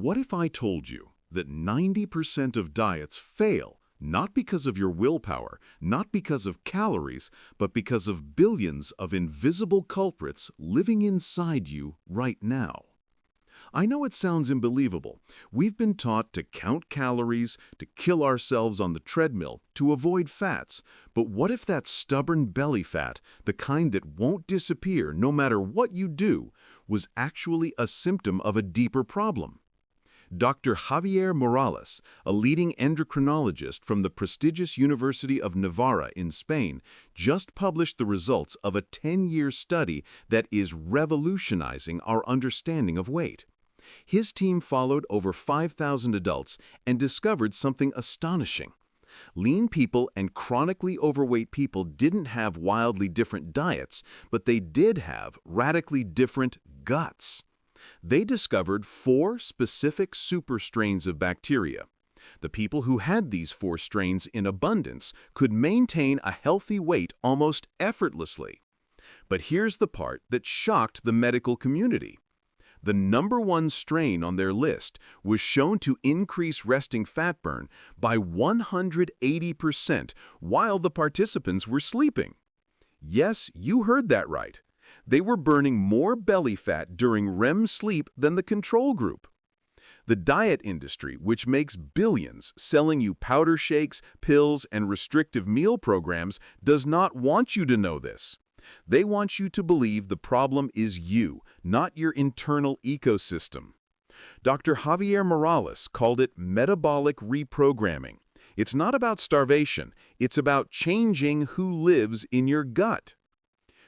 What if I told you that 90% of diets fail not because of your willpower, not because of calories, but because of billions of invisible culprits living inside you right now? I know it sounds unbelievable. We've been taught to count calories, to kill ourselves on the treadmill, to avoid fats. But what if that stubborn belly fat, the kind that won't disappear no matter what you do, was actually a symptom of a deeper problem? Dr. Javier Morales, a leading endocrinologist from the prestigious University of Navarra in Spain, just published the results of a 10-year study that is revolutionizing our understanding of weight. His team followed over 5,000 adults and discovered something astonishing. Lean people and chronically overweight people didn't have wildly different diets, but they did have radically different guts. They discovered 4 specific super strains of bacteria. The people who had these 4 strains in abundance could maintain a healthy weight almost effortlessly. But here's the part that shocked the medical community. The #1 strain on their list was shown to increase resting fat burn by 180% while the participants were sleeping. Yes, you heard that right. They were burning more belly fat during REM sleep than the control group. The diet industry, which makes billions selling you powder shakes, pills, and restrictive meal programs, does not want you to know this. They want you to believe the problem is you, not your internal ecosystem. Dr. Javier Morales called it metabolic reprogramming. It's not about starvation, it's about changing who lives in your gut.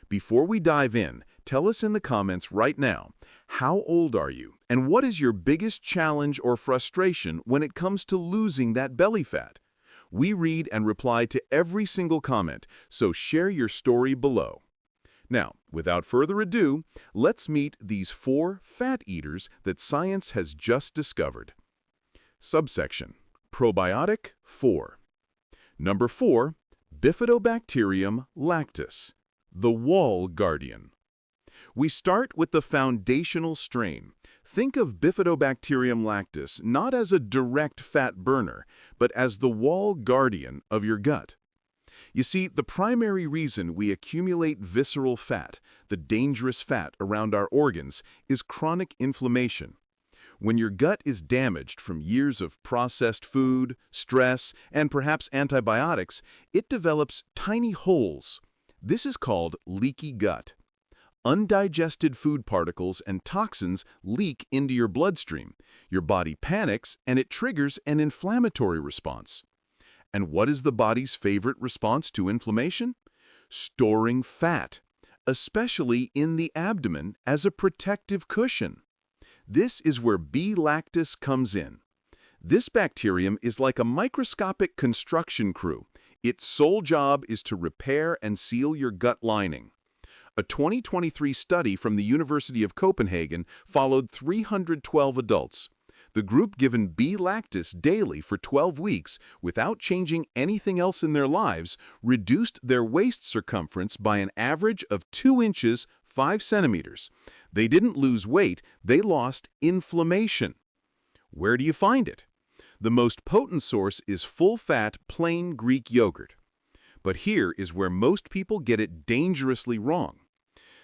Before we dive in, tell us in the comments right now, how old are you and what is your biggest challenge or frustration when it comes to losing that belly fat? We read and reply to every single comment, so share your story below. Now, without further ado, let's meet these 4 fat eaters that science has just discovered. Subsection: Probiotic 4. Number 4, Bifidobacterium lactis, the wall guardian. We start with the foundational strain. Think of Bifidobacterium lactis not as a direct fat burner, but as the wall guardian of your gut. You see, the primary reason we accumulate visceral fat, the dangerous fat around our organs, is chronic inflammation. When your gut is damaged from years of processed food, stress, and perhaps antibiotics, it develops tiny holes. This is called leaky gut. Undigested food particles and toxins leak into your bloodstream. Your body panics, and it triggers an inflammatory response. And what is the body's favorite response to inflammation? Storing fat, especially in the abdomen as a protective cushion. This is where B. lactis comes in. This bacterium is like a microscopic construction crew. Its sole job is to repair and seal your gut lining. A 2023 study from the University of Copenhagen followed 312 adults. The group given B. lactis daily for 12 weeks without changing anything else in their lives reduced their waist circumference by an average of 2 inches 5 centimeters. They didn't lose weight, they lost inflammation. Where do you find it? The most potent source is full-fat, plain Greek yogurt. But here is where most people get it dangerously wrong.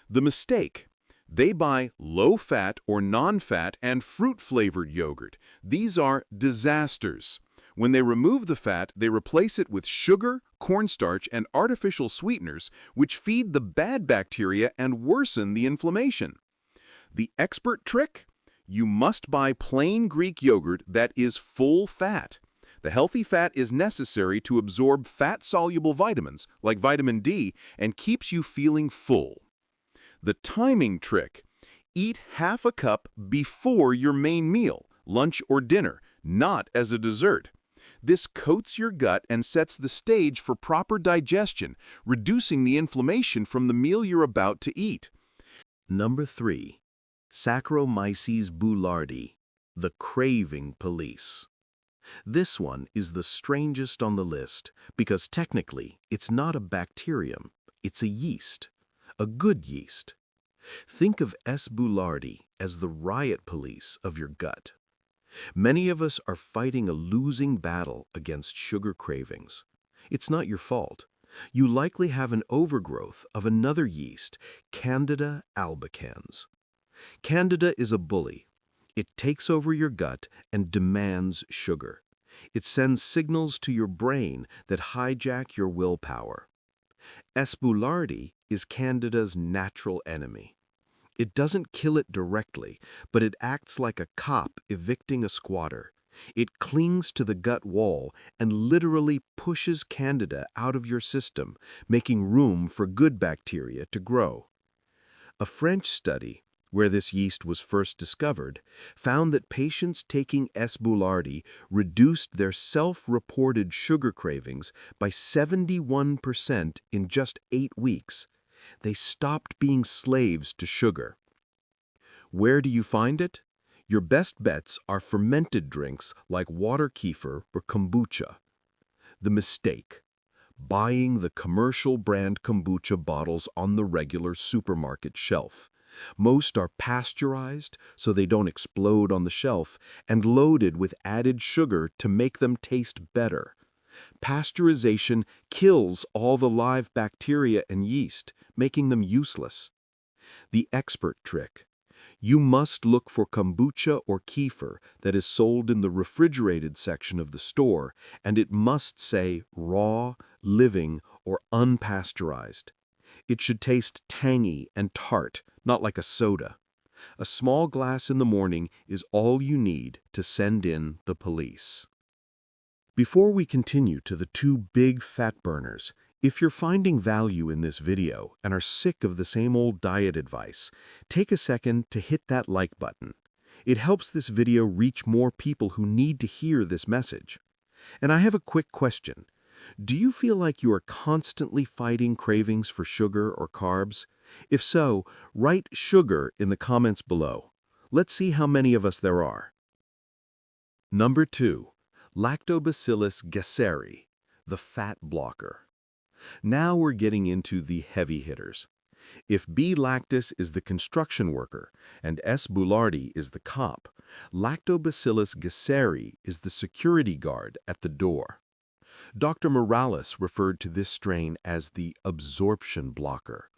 The mistake: they buy low-fat or non-fat and fruit-flavored yogurt. These are disasters. When they remove the fat, they replace it with sugar, cornstarch, and artificial sweeteners, which feed the bad bacteria and worsen the inflammation. The expert trick? You must buy plain Greek yogurt that is full fat. The healthy fat is necessary to absorb fat-soluble vitamins, like vitamin D, and keeps you feeling full. The timing trick: eat half a cup before your main meal, lunch or dinner, not as a dessert. This coats your gut and sets the stage for proper digestion, reducing the inflammation from the meal you're about to eat. Number 3. Saccharomyces boulardii, the craving police. This one is the strangest on the list because technically it's not a bacterium, it's a yeast, a good yeast. Think of S. boulardii as the riot police of your gut. Many of us are fighting a losing battle against sugar cravings. It's not your fault. You likely have an overgrowth of another yeast, Candida albicans. Candida is a bully. It takes over your gut and demands sugar. It sends signals to your brain that hijack your willpower. S. boulardii is Candida's natural enemy. It doesn't kill it directly, but it acts like a cop evicting a squatter. It clings to the gut wall and literally pushes Candida out of your system, making room for good bacteria to grow. A French study, where this yeast was first discovered, found that patients taking S. boulardii reduced their self-reported sugar cravings by 71% in just 8 weeks. They stopped being slaves to sugar. Where do you find it? Your best bets are fermented drinks like water kefir or kombucha. The mistake: buying the commercial brand kombucha bottles on the regular supermarket shelf. Most are pasteurized so they don't explode on the shelf and loaded with added sugar to make them taste better. Pasteurization kills all the live bacteria and yeast, making them useless. The expert trick: you must look for kombucha or kefir that is sold in the refrigerated section of the store, and it must say raw, living, or unpasteurized. It should taste tangy and tart, not like a soda. A small glass in the morning is all you need to send in the police. Before we continue to the 2 big fat burners, if you're finding value in this video and are sick of the same old diet advice, take a second to hit that like button. It helps this video reach more people who need to hear this message. And I have a quick question. Do you feel like you are constantly fighting cravings for sugar or carbs? If so, write sugar in the comments below. Let's see how many of us there are. Number 2. Lactobacillus gasseri, the fat blocker. Now we're getting into the heavy hitters. If B. lactis is the construction worker and S. boulardii is the cop, Lactobacillus gasseri is the security guard at the door. Dr. Morales referred to this strain as the absorption blocker.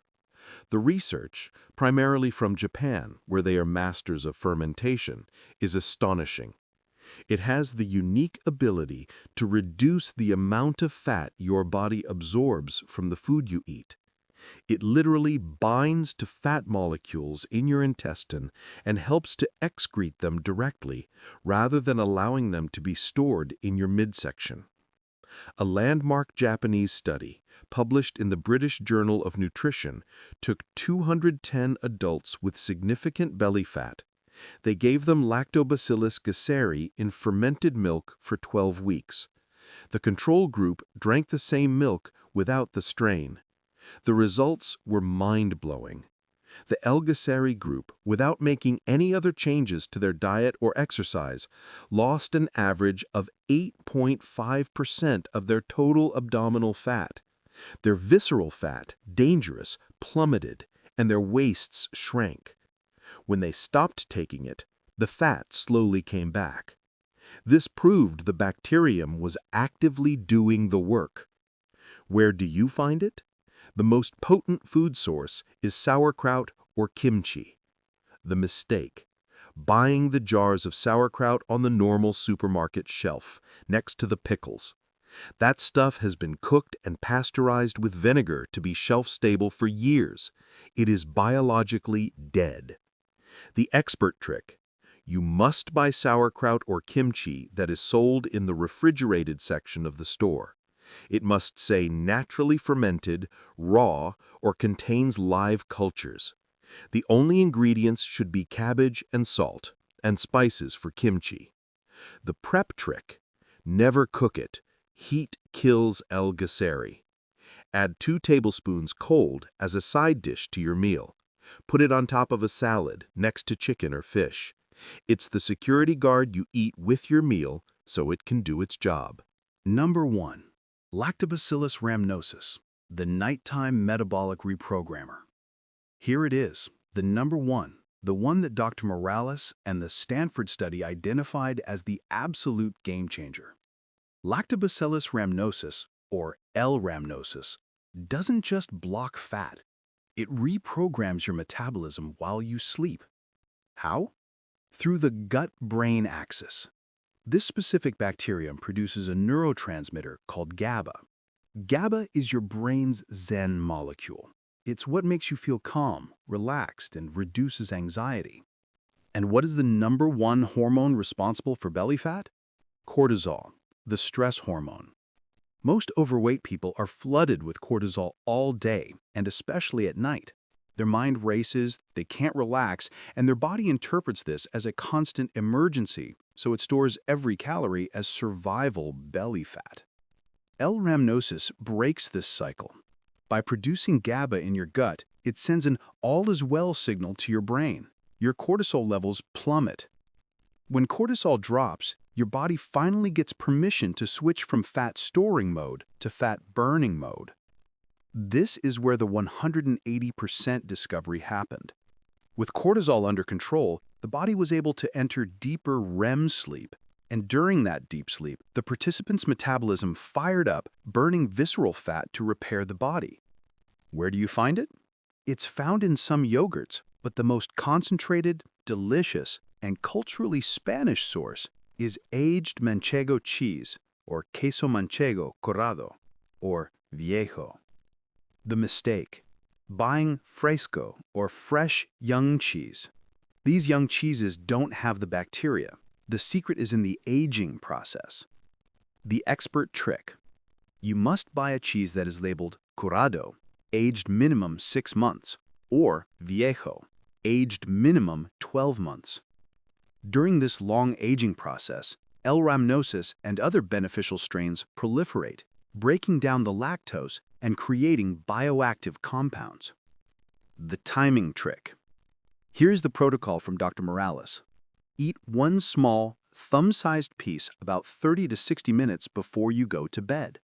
The research, primarily from Japan, where they are masters of fermentation, is astonishing. It has the unique ability to reduce the amount of fat your body absorbs from the food you eat. It literally binds to fat molecules in your intestine and helps to excrete them directly, rather than allowing them to be stored in your midsection. A landmark Japanese study, published in the British Journal of Nutrition, took 210 adults with significant belly fat. They gave them Lactobacillus gasseri in fermented milk for 12 weeks. The control group drank the same milk without the strain. The results were mind-blowing. The L-gasseri group, without making any other changes to their diet or exercise, lost an average of 8.5% of their total abdominal fat. Their visceral fat, dangerous, plummeted, and their waists shrank. When they stopped taking it, the fat slowly came back. This proved the bacterium was actively doing the work. Where do you find it? The most potent food source is sauerkraut or kimchi. The mistake: buying the jars of sauerkraut on the normal supermarket shelf, next to the pickles. That stuff has been cooked and pasteurized with vinegar to be shelf-stable for years. It is biologically dead. The expert trick: you must buy sauerkraut or kimchi that is sold in the refrigerated section of the store. It must say naturally fermented, raw, or contains live cultures. The only ingredients should be cabbage and salt, and spices for kimchi. The prep trick: never cook it. Heat kills L-gasseri. Add 2 tablespoons cold as a side dish to your meal. Put it on top of a salad next to chicken or fish. It's the security guard you eat with your meal so it can do its job. Number 1. Lactobacillus rhamnosus, the nighttime metabolic reprogrammer. Here it is, the number 1, the one that Dr. Morales and the Stanford study identified as the absolute game changer. Lactobacillus rhamnosus, or L-rhamnosus, doesn't just block fat. It reprograms your metabolism while you sleep. How? Through the gut-brain axis. This specific bacterium produces a neurotransmitter called GABA. GABA is your brain's Zen molecule. It's what makes you feel calm, relaxed, and reduces anxiety. And what is the #1 hormone responsible for belly fat? Cortisol, the stress hormone. Most overweight people are flooded with cortisol all day, and especially at night. Their mind races, they can't relax, and their body interprets this as a constant emergency, so it stores every calorie as survival belly fat. L-rhamnosus breaks this cycle. By producing GABA in your gut, it sends an all-is-well signal to your brain. Your cortisol levels plummet. When cortisol drops, your body finally gets permission to switch from fat storing mode to fat burning mode. This is where the 180% discovery happened. With cortisol under control, the body was able to enter deeper REM sleep, and during that deep sleep, the participant's metabolism fired up, burning visceral fat to repair the body. Where do you find it? It's found in some yogurts, but the most concentrated, delicious, and culturally Spanish source is aged manchego cheese, or queso manchego corrado, or viejo. The mistake: buying fresco, or fresh young cheese. These young cheeses don't have the bacteria. The secret is in the aging process. The expert trick: you must buy a cheese that is labeled curado, aged minimum 6 months, or viejo, aged minimum 12 months. During this long aging process, L-rhamnosus and other beneficial strains proliferate, breaking down the lactose and creating bioactive compounds. The timing trick. Here's the protocol from Dr. Morales. Eat one small, thumb-sized piece about 30 to 60 minutes before you go to bed.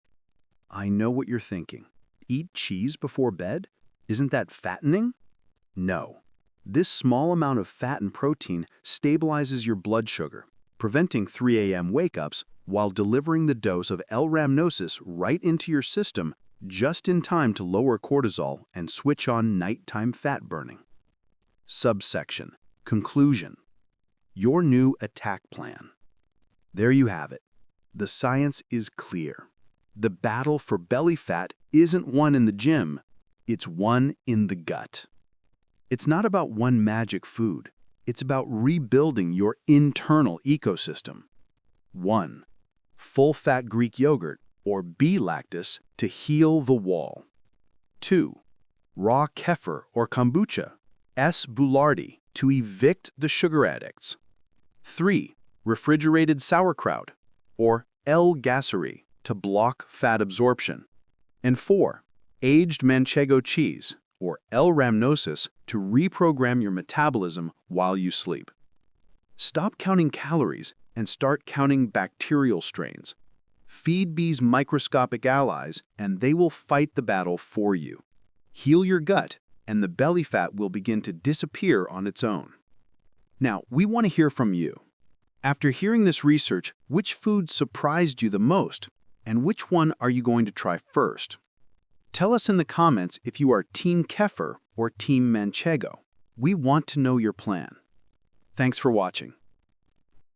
I know what you're thinking. Eat cheese before bed? Isn't that fattening? No. This small amount of fat and protein stabilizes your blood sugar, preventing 3 a.m. wake-ups while delivering the dose of L-rhamnosus right into your system just in time to lower cortisol and switch on nighttime fat burning. Subsection. Conclusion. Your new attack plan. There you have it. The science is clear. The battle for belly fat isn't won in the gym, it's won in the gut. It's not about one magic food. It's about rebuilding your internal ecosystem. 1. Full-fat Greek yogurt, or B-lactus, to heal the wall. 2. Raw kefir or kombucha, S. boulardii, to evict the sugar addicts. 3. Refrigerated sauerkraut, or L. gasseri, to block fat absorption. And 4. Aged manchego cheese, or L-rhamnosus, to reprogram your metabolism while you sleep. Stop counting calories and start counting bacterial strains. Feed bees microscopic allies, and they will fight the battle for you. Heal your gut, and the belly fat will begin to disappear on its own. Now, we want to hear from you. After hearing this research, which food surprised you the most, and which one are you going to try first? Tell us in the comments if you are Team Kefir or Team Manchego. We want to know your plan. Thanks for watching.